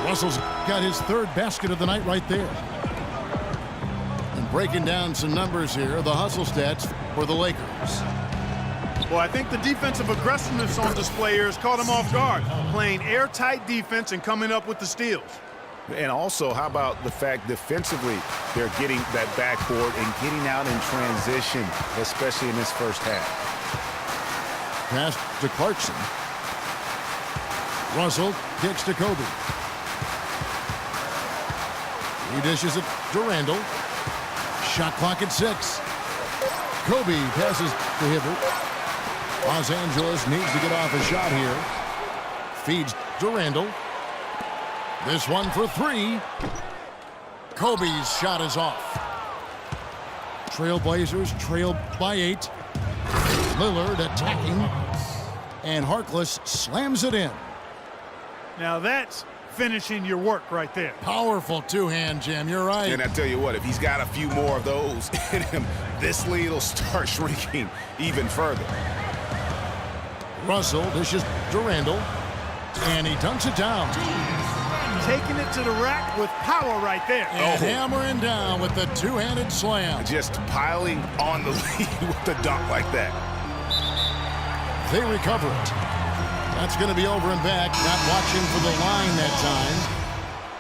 Russell's got his third basket of the night right there. And breaking down some numbers here, the hustle stats for the Lakers. Well, I think the defensive aggressiveness on display here has caught him off guard, playing airtight defense and coming up with the steals. And also, how about the fact defensively they're getting that backboard and getting out in transition, especially in this first half. Pass to Clarkson. Russell kicks to Kobe. He dishes it to Randall. Shot clock at 6. Kobe passes to Hibbert. Los Angeles needs to get off a shot here. Feeds to Randall. This one for 3. Kobe's shot is off. Trailblazers trail by 8. Lillard attacking. And Harkless slams it in. Now that's finishing your work right there. Powerful two-hand jam, you're right. And I tell you what, if he's got a few more of those in him, this lead will start shrinking even further. Russell dishes to Randall. And he dunks it down. Taking it to the rack with power right there. And hammering down with the two-handed slam. Just piling on the lead with the dunk like that. They recover it. That's going to be over and back. Not watching for the line that time.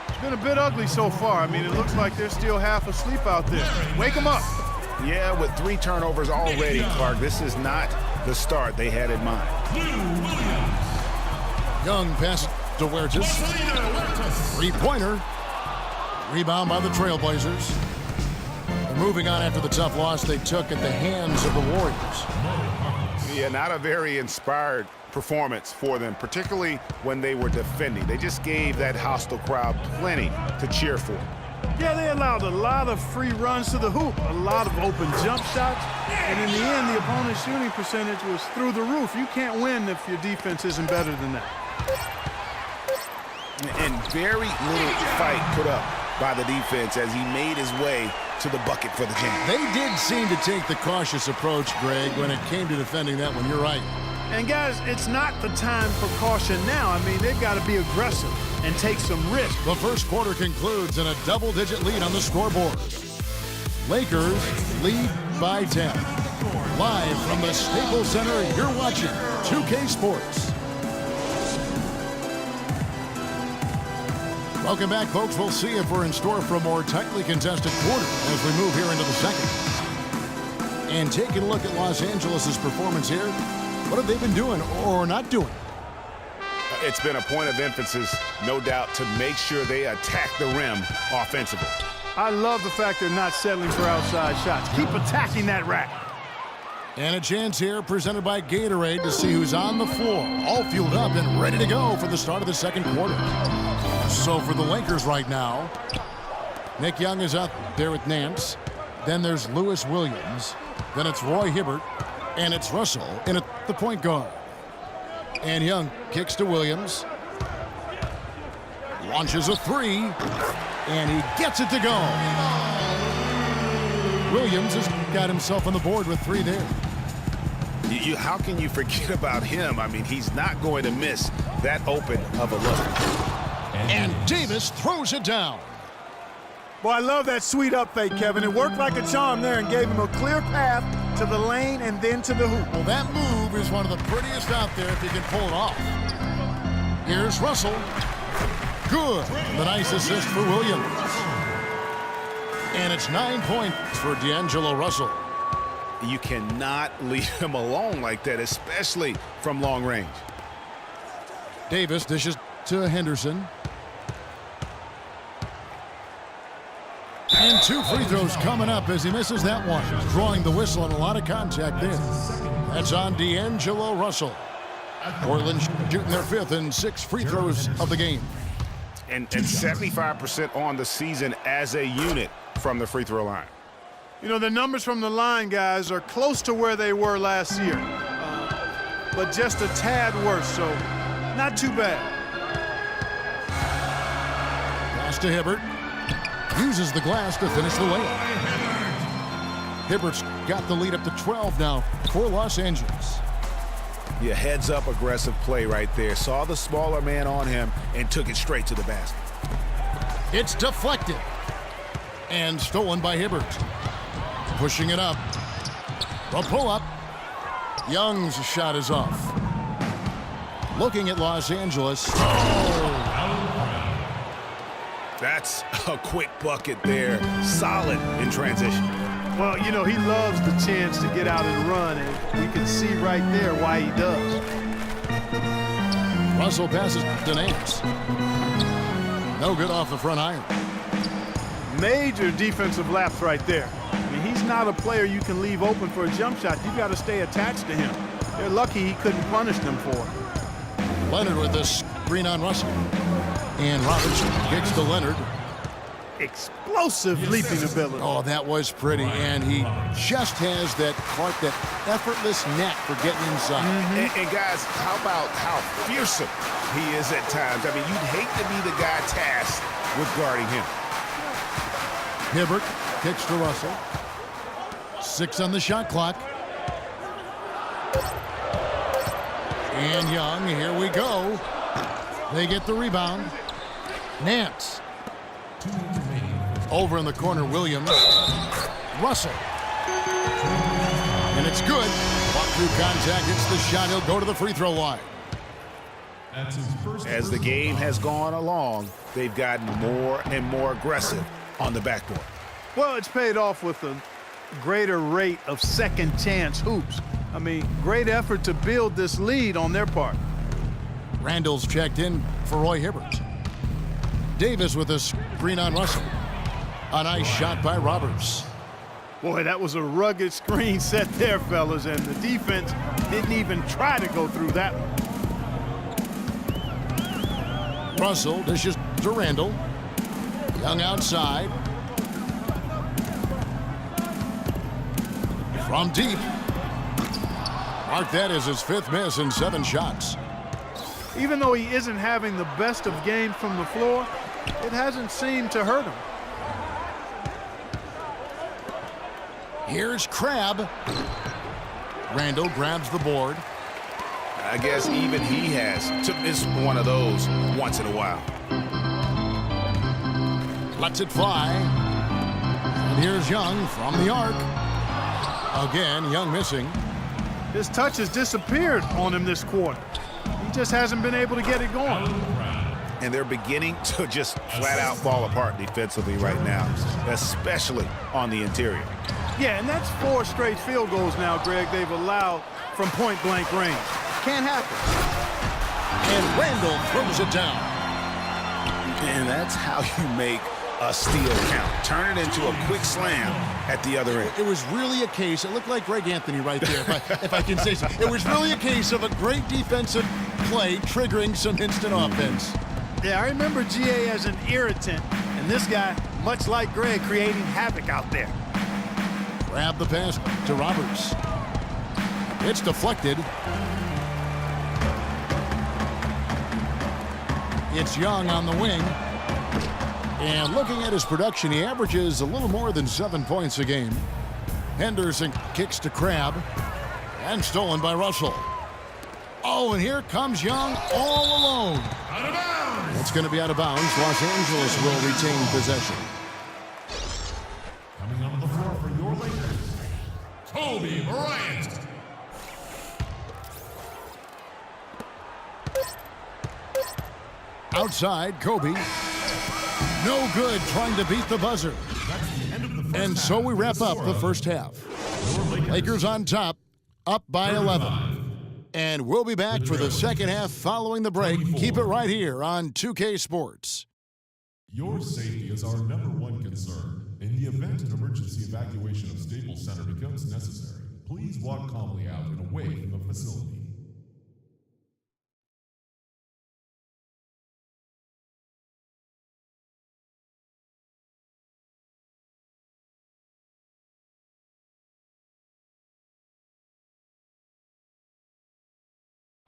It's been a bit ugly so far. I mean, it looks like they're still half asleep out there. Wake them up. Yeah, with 3 turnovers already, Clark, this is not the start they had in mind. Young pass to Huertas. 3-pointer. Rebound by the Trailblazers. They're moving on after the tough loss they took at the hands of the Warriors. Yeah, not a very inspired performance for them, particularly when they were defending. They just gave that hostile crowd plenty to cheer for. Yeah, they allowed a lot of free runs to the hoop, a lot of open jump shots, and in the end, the opponent's shooting percentage was through the roof. You can't win if your defense isn't better than that. And very little fight put up by the defense as he made his way to the bucket for the jam. They did seem to take the cautious approach, Greg, when it came to defending that one. You're right. And guys, it's not the time for caution now. I mean, they've got to be aggressive and take some risk. The first quarter concludes in a double-digit lead on the scoreboard. Lakers lead by 10. Live from the Staples Center, you're watching 2K Sports. Welcome back, folks. We'll see if we're in store for a more tightly contested quarter as we move here into the second. And taking a look at Los Angeles' performance here, what have they been doing or not doing? It's been a point of emphasis, no doubt, to make sure they attack the rim offensively. I love the fact they're not settling for outside shots. Keep attacking that rack. And a chance here presented by Gatorade to see who's on the floor, all fueled up and ready to go for the start of the second quarter. So for the Lakers right now, Nick Young is out there with Nance. Then there's Lewis Williams. Then it's Roy Hibbert. And it's Russell in at the point guard. And Young kicks to Williams. Launches a 3. And he gets it to go. Williams has got himself on the board with 3 there. How can you forget about him? I mean, he's not going to miss that open of a look. And Davis throws it down. Boy, I love that sweet up fake, Kevin. It worked like a charm there and gave him a clear path to the lane and then to the hoop. Well, that move is one of the prettiest out there if he can pull it off. Here's Russell. Good. The nice assist for Williams. And it's 9 points for D'Angelo Russell. You cannot leave him alone like that, especially from long range. Davis dishes to Henderson. And 2 free throws coming up as he misses that one. Drawing the whistle and a lot of contact there. That's on D'Angelo Russell. Portland shooting their 5th and 6 free throws of the game. And 75% on the season as a unit from the free throw line. You know, the numbers from the line, guys, are close to where they were last year. But just a tad worse, so not too bad. Pass to Hibbert. Uses the glass to finish the layup. Hibbert's got the lead up to 12 now for Los Angeles. Yeah, heads up aggressive play right there. Saw the smaller man on him and took it straight to the basket. It's deflected. And stolen by Hibbert. Pushing it up. The pull-up. Young's shot is off. Looking at Los Angeles. That's a quick bucket there. Solid in transition. Well, you know, he loves the chance to get out and run, and we can see right there why he does. Russell passes to Nance. No good off the front iron. Major defensive lapse right there. I mean, he's not a player you can leave open for a jump shot. You got to stay attached to him. They're lucky he couldn't punish them for it. Leonard with the screen on Russell. And Roberts kicks to Leonard. Explosive leaping ability. Oh, that was pretty. And he just has that effortless knack for getting inside. And guys, how about how fearsome he is at times? I mean, you'd hate to be the guy tasked with guarding him. Hibbert kicks to Russell. 6 on the shot clock. And Young, here we go. They get the rebound. Nance. Over in the corner, Williams. Russell. And it's good. Walk through contact, hits the shot. He'll go to the free throw line. As the game has gone along, they've gotten more and more aggressive on the backboard. Well, it's paid off with a greater rate of second chance hoops. I mean, great effort to build this lead on their part. Randall's checked in for Roy Hibbert. Davis with a screen on Russell. A nice shot by Roberts. Boy, that was a rugged screen set there, fellas, and the defense didn't even try to go through that one. Russell dishes to Randall. Young outside. From deep. Mark that as his 5th miss in 7 shots. Even though he isn't having the best of games from the floor, it hasn't seemed to hurt him. Here's Crabbe. Randall grabs the board. I guess even he has to miss one of those once in a while. Lets it fly. And here's Young from the arc. Again, Young missing. His touch has disappeared on him this quarter. He just hasn't been able to get it going. And they're beginning to just flat out fall apart defensively right now, especially on the interior. Yeah, and that's 4 straight field goals now, Greg, they've allowed from point-blank range. Can't happen. And Randall throws it down. And that's how you make a steal count. Turn it into a quick slam at the other end. It was really a case, it looked like Greg Anthony right there, if I can say so. It was really a case of a great defensive play triggering some instant offense. Yeah, I remember GA as an irritant, and this guy, much like Greg, creating havoc out there. Grab the pass to Roberts. It's deflected. It's Young on the wing. And looking at his production, he averages a little more than 7 points a game. Henderson kicks to Crabbe. And stolen by Russell. Oh, and here comes Young all alone. Out of bounds. It's going to be out of bounds. Los Angeles will retain possession. Coming onto the floor for your Lakers, Kobe Bryant. Outside, Kobe. No good trying to beat the buzzer. And so we wrap up the first half. Lakers on top, up by 11. And we'll be back for the second half following the break. Keep it right here on 2K Sports. Your safety is our #1 concern. In the event an emergency evacuation of Staples Center becomes necessary, please walk calmly out and away from the facility.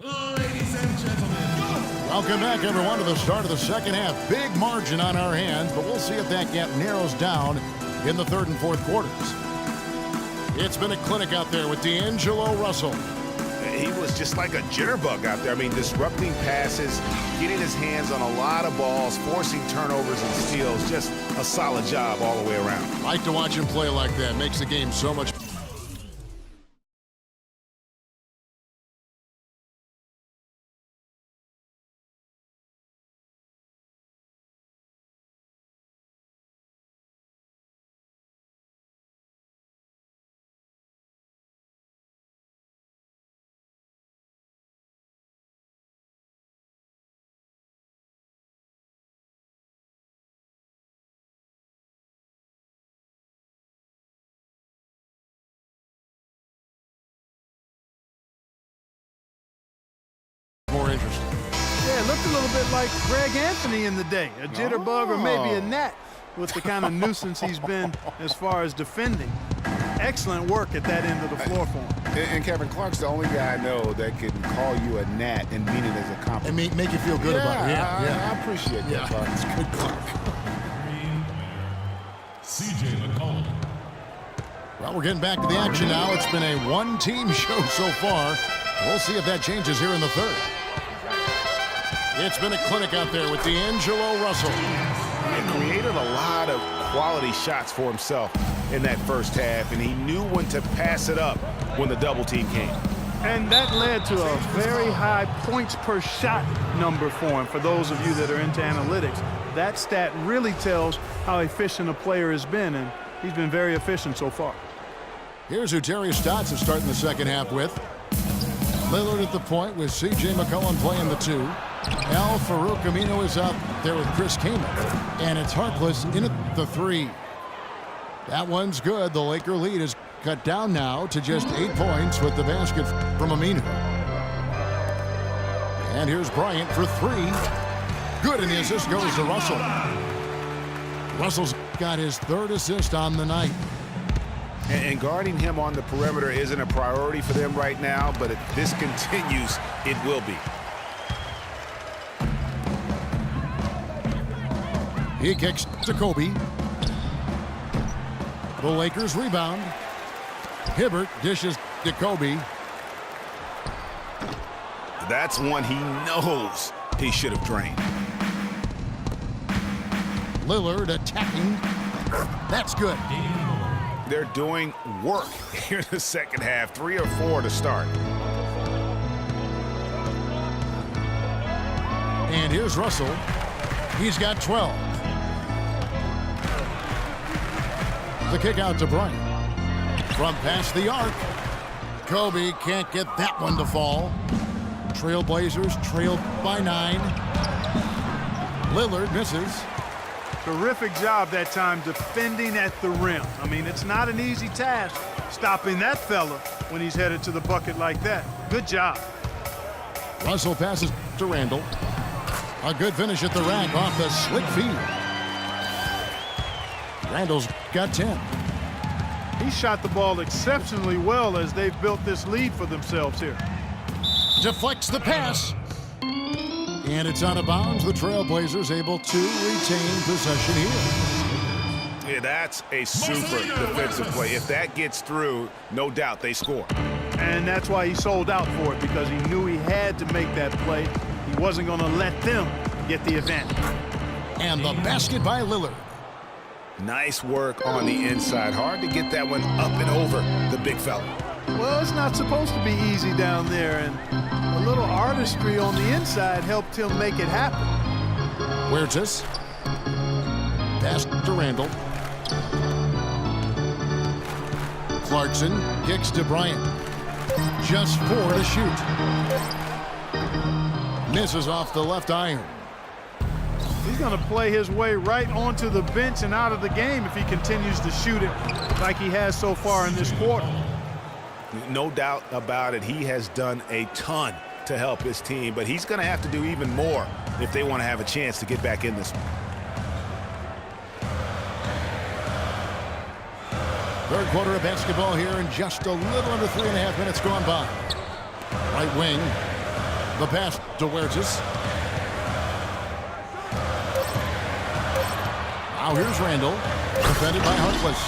Ladies and gentlemen, Welcome back, everyone, to the start of the second half. Big margin on our hands, but we'll see if that gap narrows down in the third and fourth quarters. It's been a clinic out there with D'Angelo Russell. He was just like a jitterbug out there. I mean, disrupting passes, getting his hands on a lot of balls, forcing turnovers and steals. Just a solid job all the way around. Like to watch him play like that. Makes the game so much. More interesting. Yeah, it looked a little bit like Greg Anthony in the day, a jitterbug or maybe a gnat with the kind of nuisance he's been as far as defending. Excellent work at that end of the floor for him. And Kevin Clark's the only guy I know that can call you a gnat and mean it as a compliment. And make you feel good about it. I appreciate that, Clark. It's good, Clark. CJ McCollum. Well, we're getting back to the action now. It's been a one-team show so far. We'll see if that changes here in the third. It's been a clinic out there with D'Angelo Russell. He created a lot of quality shots for himself in that first half, and he knew when to pass it up when the double team came. And that led to a very high points per shot number for him. For those of you that are into analytics, that stat really tells how efficient a player has been, and he's been very efficient so far. Here's who Terry Stotts is starting the second half with. Lillard at the point with C.J. McCollum playing the 2. Al Farouk Amino is out there with Chris Kaman. And it's Harkless in at the 3. That one's good. The Laker lead is cut down now to just 8 points with the basket from Amino. And here's Bryant for 3. Good, and the assist goes to Russell. Russell's got his 3rd assist on the night. And guarding him on the perimeter isn't a priority for them right now, but if this continues, it will be. He kicks to Kobe. The Lakers rebound. Hibbert dishes to Kobe. That's one he knows he should have drained. Lillard attacking. That's good. They're doing work here in the second half. 3 or 4 to start. And here's Russell. He's got 12. The kick out to Bryant. From past the arc. Kobe can't get that one to fall. Trailblazers trailed by 9. Lillard misses. Terrific job that time defending at the rim. I mean, it's not an easy task stopping that fella when he's headed to the bucket like that. Good job. Russell passes to Randall. A good finish at the rack off the slick feed. Randall's got 10. He shot the ball exceptionally well as they've built this lead for themselves here. Deflects the pass. And it's out of bounds. The Trailblazers able to retain possession here. Yeah, that's a super defensive play. If that gets through, no doubt they score. And that's why he sold out for it, because he knew he had to make that play. He wasn't going to let them get the advantage. And the basket by Lillard. Nice work on the inside. Hard to get that one up and over the big fella. Well, it's not supposed to be easy down there, and a little artistry on the inside helped him make it happen. Huertas. Pass to Randall. Clarkson kicks to Bryant. Just 4 to shoot. Misses off the left iron. He's going to play his way right onto the bench and out of the game if he continues to shoot it like he has so far in this quarter. No doubt about it. He has done a ton to help his team, but he's going to have to do even more if they want to have a chance to get back in this one. Third quarter of basketball here, and just a little under 3.5 minutes gone by. Right wing. The pass to Huertas. Now here's Randall. Defended by Harkless.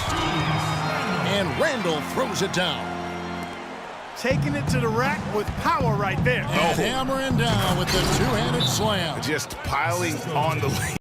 And Randall throws it down. taking it to the rack with power right there. And hammering down with the two-handed slam. Just piling on the